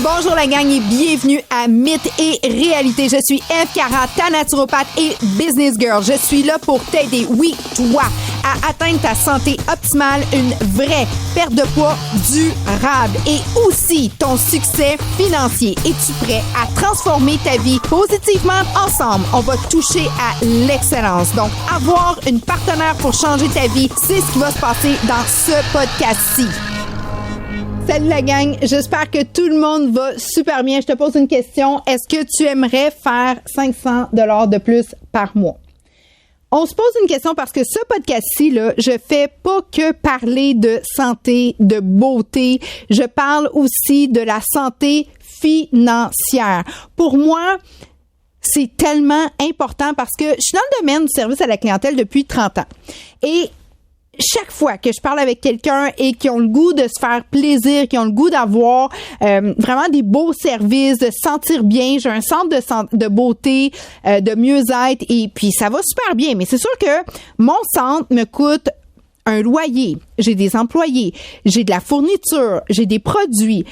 Bonjour la gang et bienvenue à Mythe et Réalité. Je suis Eve Cara, ta naturopathe et business girl. Je suis là pour t'aider, oui, toi, à atteindre ta santé optimale, une vraie perte de poids durable et aussi ton succès financier. Es-tu prêt à transformer ta vie positivement? Ensemble, on va toucher à l'excellence. Donc, avoir une partenaire pour changer ta vie, c'est ce qui va se passer dans ce podcast-ci. Salut la gang, j'espère que tout le monde va super bien. Je te pose une question. Est-ce que tu aimerais faire 500 $ de plus par mois? On se pose une question parce que ce podcast-ci, là, je fais pas que parler de santé, de beauté. Je parle aussi de la santé financière. Pour moi, c'est tellement important parce que je suis dans le domaine du service à la clientèle depuis 30 ans. Et chaque fois que je parle avec quelqu'un et qui ont le goût de se faire plaisir, qui ont le goût d'avoir vraiment des beaux services, de se sentir bien, j'ai un centre de beauté, de mieux-être et puis ça va super bien. Mais c'est sûr que mon centre me coûte un loyer, j'ai des employés, j'ai de la fourniture, j'ai des produits.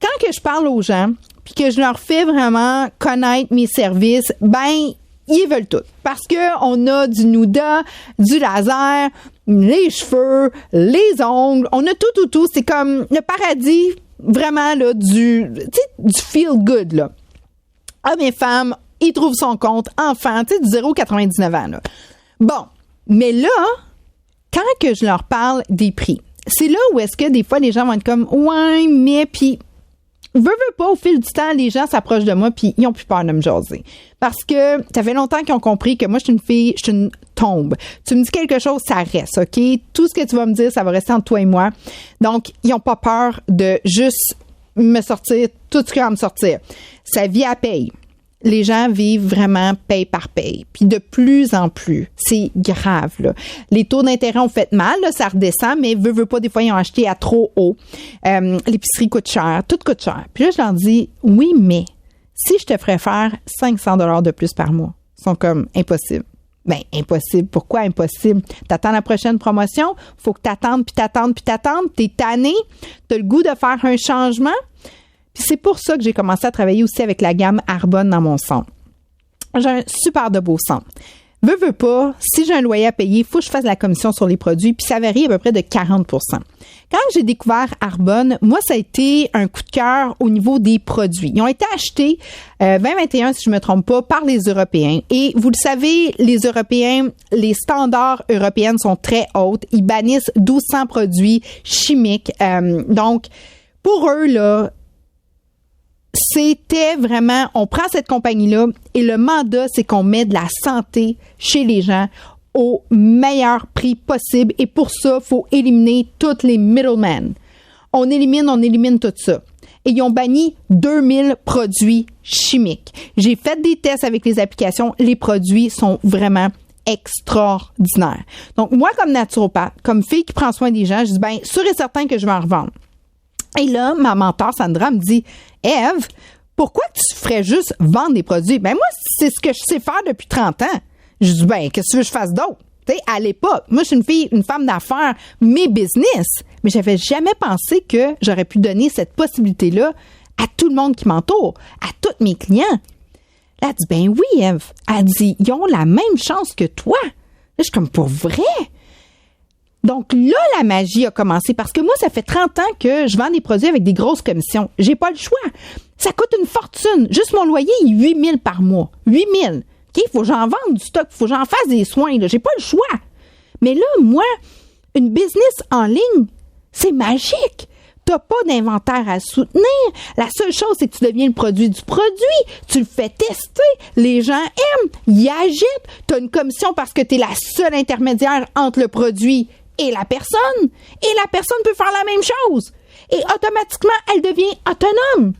Quand que je parle aux gens puis que je leur fais vraiment connaître mes services, ben ils veulent tout. Parce que on a du Nuda, du laser, les cheveux, les ongles, on a tout. C'est comme le paradis, vraiment, là, du feel good, là. Hommes et femmes, ils trouvent son compte, enfants, tu sais, du 0,99 ans, là. Bon. Mais là, quand que je leur parle des prix, c'est là où est-ce que des fois les gens vont être comme, ouais, mais puis, veux pas, au fil du temps, les gens s'approchent de moi puis ils ont plus peur de me jaser. Parce que ça fait longtemps qu'ils ont compris que moi, je suis une fille, je suis une tombe. Tu me dis quelque chose, ça reste, OK? Tout ce que tu vas me dire, ça va rester entre toi et moi. Donc, ils ont pas peur de juste me sortir tout ce qu'ils vont me sortir. Sa vie à paye. Les gens vivent vraiment paye par paye. Puis de plus en plus, c'est grave, là. Les taux d'intérêt ont fait mal, là, ça redescend, mais veut pas, des fois, ils ont acheté à trop haut. L'épicerie coûte cher, tout coûte cher. Puis là, je leur dis, oui, mais si je te ferais faire 500 $ de plus par mois, ils sont comme impossible. Ben, impossible. Pourquoi impossible? T'attends la prochaine promotion, faut que t'attendes, puis t'attendes. T'es tanné, t'as le goût de faire un changement. Puis c'est pour ça que j'ai commencé à travailler aussi avec la gamme Arbonne dans mon centre. J'ai un super de beau centre. Veux pas, si j'ai un loyer à payer, il faut que je fasse la commission sur les produits, puis ça varie à peu près de 40 %. Quand j'ai découvert Arbonne, moi, ça a été un coup de cœur au niveau des produits. Ils ont été achetés 2021, si je me trompe pas, par les Européens. Et vous le savez, les Européens, les standards européens sont très hauts. Ils bannissent 1200 produits chimiques. Donc, pour eux, là, c'était vraiment, on prend cette compagnie-là et le mandat, c'est qu'on met de la santé chez les gens au meilleur prix possible. Et pour ça, il faut éliminer tous les middlemen. On élimine tout ça. Et ils ont banni 2000 produits chimiques. J'ai fait des tests avec les applications. Les produits sont vraiment extraordinaires. Donc, moi, comme naturopathe, comme fille qui prend soin des gens, je dis, ben, sûr et certain que je vais en revendre. Et là, ma mentor, Sandra, me dit, Eve, pourquoi tu ferais juste vendre des produits? Ben, moi, c'est ce que je sais faire depuis 30 ans. Je dis, ben, qu'est-ce que tu veux que je fasse d'autre? Tu sais, à l'époque, moi, je suis une femme d'affaires, mes business. Mais j'avais jamais pensé que j'aurais pu donner cette possibilité-là à tout le monde qui m'entoure, à tous mes clients. Là, elle dit, ben oui, Eve. Elle dit, ils ont la même chance que toi. Là, je suis comme, pour vrai? Donc là, la magie a commencé parce que moi, ça fait 30 ans que je vends des produits avec des grosses commissions. J'ai pas le choix. Ça coûte une fortune. Juste mon loyer est 8 000 par mois. 8 000. OK? Faut que j'en vende du stock. Faut que j'en fasse des soins. Là. J'ai pas le choix. Mais là, moi, une business en ligne, c'est magique. T'as pas d'inventaire à soutenir. La seule chose, c'est que tu deviens le produit du produit. Tu le fais tester. Les gens aiment. Ils agitent. T'as une commission parce que t'es la seule intermédiaire entre le produit et la personne. Et la personne peut faire la même chose. Et automatiquement, elle devient autonome.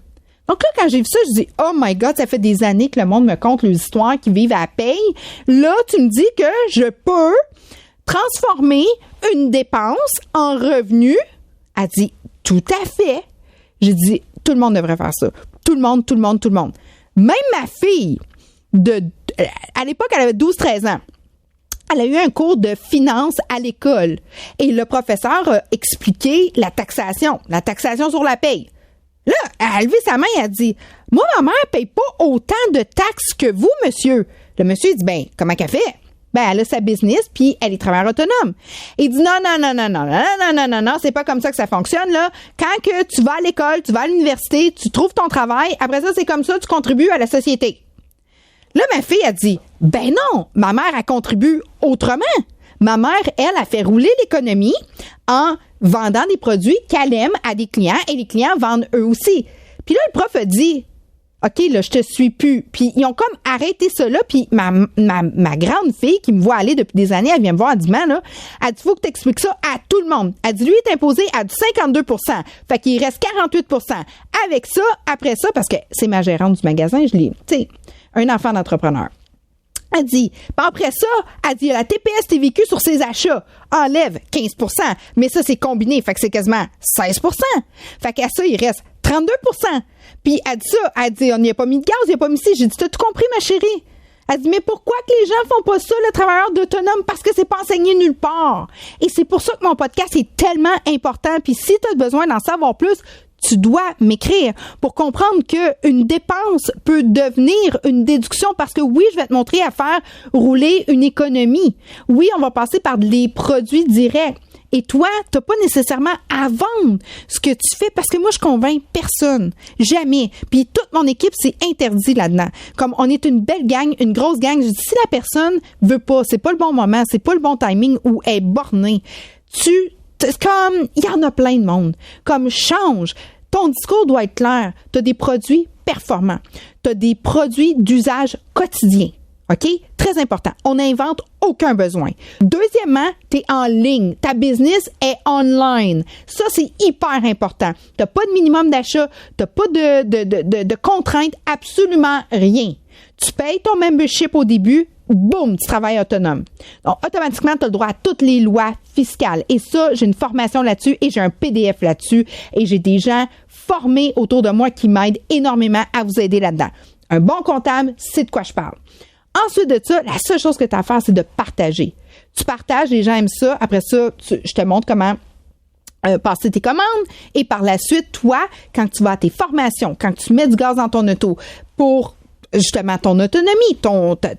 Donc là, quand j'ai vu ça, je dis, oh my God, ça fait des années que le monde me conte les histoires qui vivent à la paye. Là, tu me dis que je peux transformer une dépense en revenu. Elle dit, tout à fait. J'ai dit, tout le monde devrait faire ça. Tout le monde. Même ma fille, à l'époque, elle avait 12-13 ans. Elle a eu un cours de finance à l'école et le professeur a expliqué la taxation sur la paye. Là, elle a levé sa main et a dit, moi, ma mère paye pas autant de taxes que vous, monsieur. Le monsieur, il dit, ben, comment qu'elle fait? Ben, elle a sa business, puis elle est travailleur autonome. Il dit, non, c'est pas comme ça que ça fonctionne, là. Quand que tu vas à l'école, tu vas à l'université, tu trouves ton travail, après ça, c'est comme ça, tu contribues à la société. Là, ma fille a dit, ben non, ma mère, elle contribue autrement. Ma mère, elle, a fait rouler l'économie en vendant des produits qu'elle aime à des clients et les clients vendent eux aussi. Puis là, le prof a dit, OK, là, je te suis plus. Puis ils ont comme arrêté ça là. Puis ma grande fille qui me voit aller depuis des années, elle vient me voir, elle dit, là, elle dit, faut que tu expliques ça à tout le monde. Elle dit, lui est imposé à 52 %. Fait qu'il reste 48 %. Avec ça, après ça, parce que c'est ma gérante du magasin, je l'ai, tu sais, un enfant d'entrepreneur. Elle dit, après ça, elle dit, la TPS TVQ sur ses achats enlève 15 %. Mais ça, c'est combiné. Fait que c'est quasiment 16 %. Fait qu'à ça, il reste 32 %. Puis elle dit ça, elle dit, on n'y a pas mis de gaz, il n'y a pas mis ci. J'ai dit, t'as tout compris, ma chérie? Elle dit, mais pourquoi que les gens font pas ça, le travailleur d'autonome? Parce que c'est pas enseigné nulle part. Et c'est pour ça que mon podcast est tellement important. Puis si tu as besoin d'en savoir plus, tu dois m'écrire pour comprendre qu'une dépense peut devenir une déduction parce que oui, je vais te montrer à faire rouler une économie. Oui, on va passer par des produits directs. Et toi, t'as pas nécessairement à vendre ce que tu fais parce que moi, je convainc personne. Jamais. Puis toute mon équipe, c'est interdit là-dedans. Comme on est une belle gang, une grosse gang, je dis, si la personne veut pas, c'est pas le bon moment, c'est pas le bon timing ou est bornée, comme, il y en a plein de monde. Comme, change. Ton discours doit être clair. Tu as des produits performants. Tu as des produits d'usage quotidien. OK? Très important. On n'invente aucun besoin. Deuxièmement, tu es en ligne. Ta business est online. Ça, c'est hyper important. Tu n'as pas de minimum d'achat. Tu n'as pas de contraintes. Absolument rien. Tu payes ton membership au début. Boum, tu travailles autonome. Donc, automatiquement, tu as le droit à toutes les lois fiscales. Et ça, j'ai une formation là-dessus et j'ai un PDF là-dessus. Et j'ai des gens formés autour de moi qui m'aident énormément à vous aider là-dedans. Un bon comptable, c'est de quoi je parle. Ensuite de ça, la seule chose que tu as à faire, c'est de partager. Tu partages, les gens aiment ça. Après ça, je te montre comment passer tes commandes. Et par la suite, toi, quand tu vas à tes formations, quand tu mets du gaz dans ton auto pour justement ton autonomie,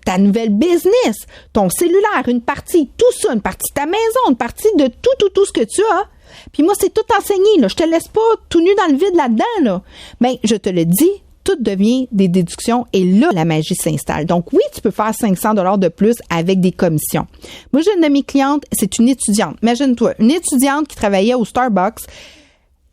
ta nouvelle business, ton cellulaire, une partie, tout ça, une partie de ta maison, une partie de tout ce que tu as. Puis moi, c'est tout enseigné, là. Je te laisse pas tout nu dans le vide là-dedans, là. Ben, je te le dis, tout devient des déductions et là, la magie s'installe. Donc oui, tu peux faire 500 $ de plus avec des commissions. Moi, j'ai une de mes clientes, c'est une étudiante. Imagine-toi, une étudiante qui travaillait au Starbucks,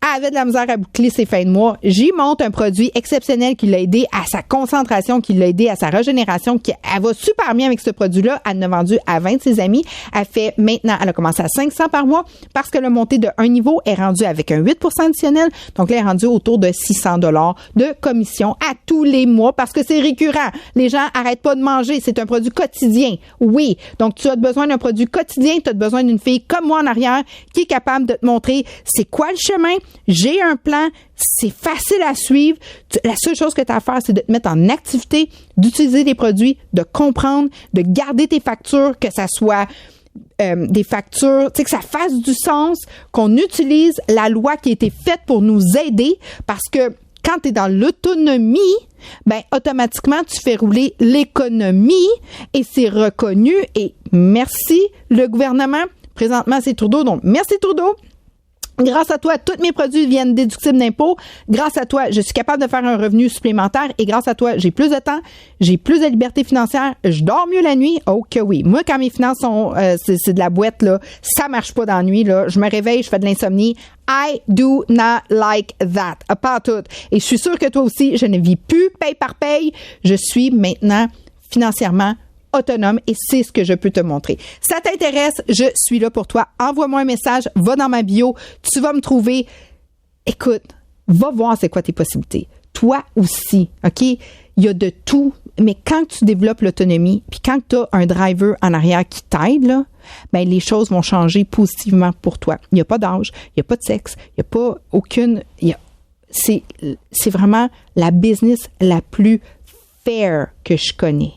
elle avait de la misère à boucler ses fins de mois. J'y monte un produit exceptionnel qui l'a aidé à sa concentration, qui l'a aidé à sa régénération, elle va super bien avec ce produit-là. Elle en a vendu à 20 de ses amis. Elle a commencé à 500 par mois parce que le monté de un niveau est rendu avec un 8 % additionnel. Donc là, elle est rendue autour de 600 $ de commission à tous les mois parce que c'est récurrent. Les gens arrêtent pas de manger. C'est un produit quotidien. Oui. Donc, tu as besoin d'un produit quotidien. Tu as besoin d'une fille comme moi en arrière qui est capable de te montrer c'est quoi le chemin. J'ai un plan, c'est facile à suivre. La seule chose que tu as à faire, c'est de te mettre en activité, d'utiliser des produits, de comprendre, de garder tes factures, que ça soit des factures, tu sais, que ça fasse du sens, qu'on utilise la loi qui a été faite pour nous aider parce que quand tu es dans l'autonomie, ben automatiquement, tu fais rouler l'économie et c'est reconnu. Et merci, le gouvernement. Présentement, c'est Trudeau. Donc, merci Trudeau. Grâce à toi, tous mes produits viennent déductibles d'impôts. Grâce à toi, je suis capable de faire un revenu supplémentaire et grâce à toi, j'ai plus de temps, j'ai plus de liberté financière, je dors mieux la nuit. Oh que oui. Moi, quand mes finances sont, c'est de la boîte, là, ça marche pas dans la nuit, là. Je me réveille, je fais de l'insomnie. I do not like that. Pas tout. Et je suis sûre que toi aussi, je ne vis plus paye par paye. Je suis maintenant financièrement autonome et c'est ce que je peux te montrer. Si ça t'intéresse, je suis là pour toi. Envoie-moi un message, va dans ma bio, tu vas me trouver. Écoute, va voir c'est quoi tes possibilités. Toi aussi, OK? Il y a de tout, mais quand tu développes l'autonomie, puis quand tu as un driver en arrière qui t'aide, là, ben les choses vont changer positivement pour toi. Il n'y a pas d'âge, il n'y a pas de sexe, il n'y a pas aucune... C'est vraiment la business la plus fair que je connais.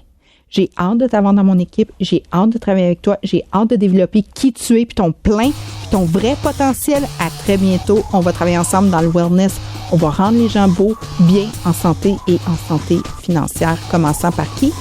J'ai hâte de t'avoir dans mon équipe. J'ai hâte de travailler avec toi. J'ai hâte de développer qui tu es, puis ton plein, puis ton vrai potentiel. À très bientôt. On va travailler ensemble dans le wellness. On va rendre les gens beaux, bien en santé et en santé financière. Commençant par qui?